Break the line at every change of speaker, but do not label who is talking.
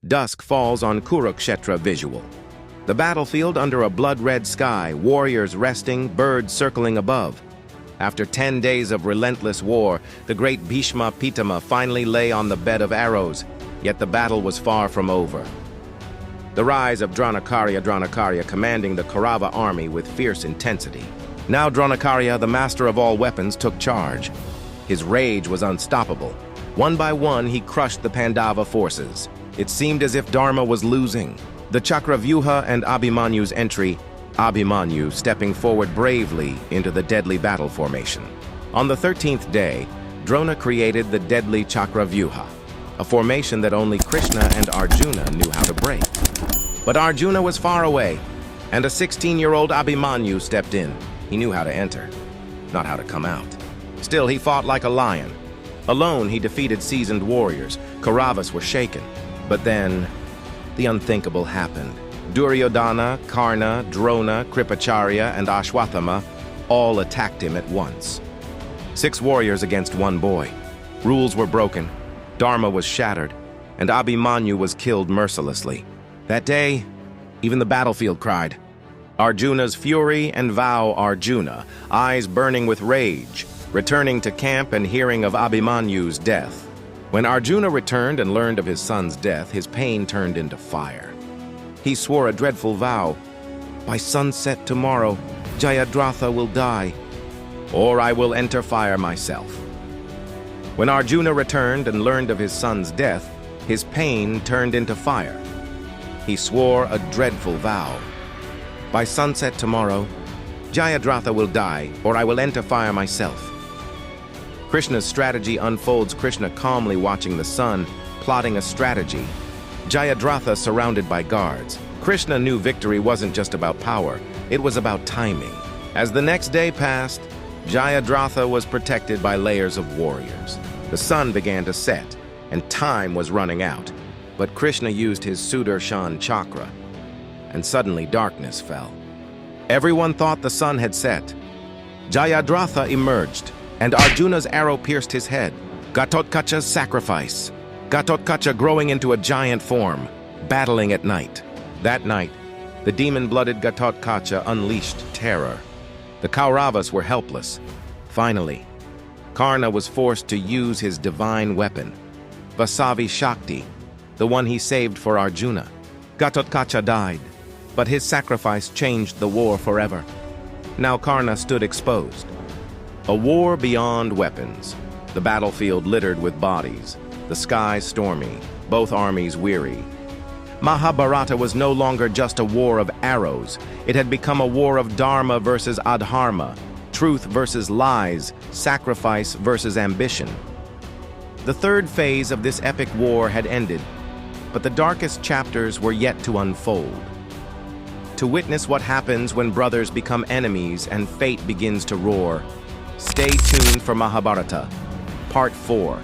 Dusk falls on Kurukshetra visual. The battlefield under a blood-red sky, warriors resting, birds circling above. After 10 days of relentless war, the great Bhishma Pitama finally lay on the bed of arrows, yet the battle was far from over. The rise of Dronakarya commanding the Kaurava army with fierce intensity. Now Dronakarya, the master of all weapons, took charge. His rage was unstoppable. One by one, he crushed the Pandava forces. It seemed as if Dharma was losing. The Chakravyuha and Abhimanyu's entry, Abhimanyu stepping forward bravely into the deadly battle formation. On the 13th day, Drona created the deadly Chakravyuha, a formation that only Krishna and Arjuna knew how to break. But Arjuna was far away, and a 16-year-old Abhimanyu stepped in. He knew how to enter, not how to come out. Still, he fought like a lion. Alone, he defeated seasoned warriors. Kauravas were shaken. But then, the unthinkable happened. Duryodhana, Karna, Drona, Kripacharya, and Ashwathama all attacked him at once. 6 warriors against 1 boy. Rules were broken, Dharma was shattered, and Abhimanyu was killed mercilessly. That day, even the battlefield cried. Arjuna's fury and vow Arjuna, eyes burning with rage, returning to camp and hearing of Abhimanyu's death. When Arjuna returned and learned of his son's death, his pain turned into fire. He swore a dreadful vow. By sunset tomorrow, Jayadratha will die, or I will enter fire myself. When Arjuna returned and learned of his son's death, his pain turned into fire. He swore a dreadful vow. By sunset tomorrow, Jayadratha will die, or I will enter fire myself. Krishna's strategy unfolds, Krishna calmly watching the sun, plotting a strategy. Jayadratha surrounded by guards. Krishna knew victory wasn't just about power, it was about timing. As the next day passed, Jayadratha was protected by layers of warriors. The sun began to set, and time was running out. But Krishna used his Sudarshan chakra, and suddenly darkness fell. Everyone thought the sun had set. Jayadratha emerged, and Arjuna's arrow pierced his head. Ghatotkacha's sacrifice. Ghatotkacha growing into a giant form, battling at night. That night, the demon-blooded Ghatotkacha unleashed terror. The Kauravas were helpless. Finally, Karna was forced to use his divine weapon, Vasavi Shakti, the one he saved for Arjuna. Ghatotkacha died, but his sacrifice changed the war forever. Now Karna stood exposed. A war beyond weapons, the battlefield littered with bodies, the sky stormy, both armies weary. Mahabharata was no longer just a war of arrows. It had become a war of dharma versus adharma, truth versus lies, sacrifice versus ambition. The third phase of this epic war had ended, but the darkest chapters were yet to unfold. To witness what happens when brothers become enemies and fate begins to roar, stay tuned for Mahabharata, Part 4.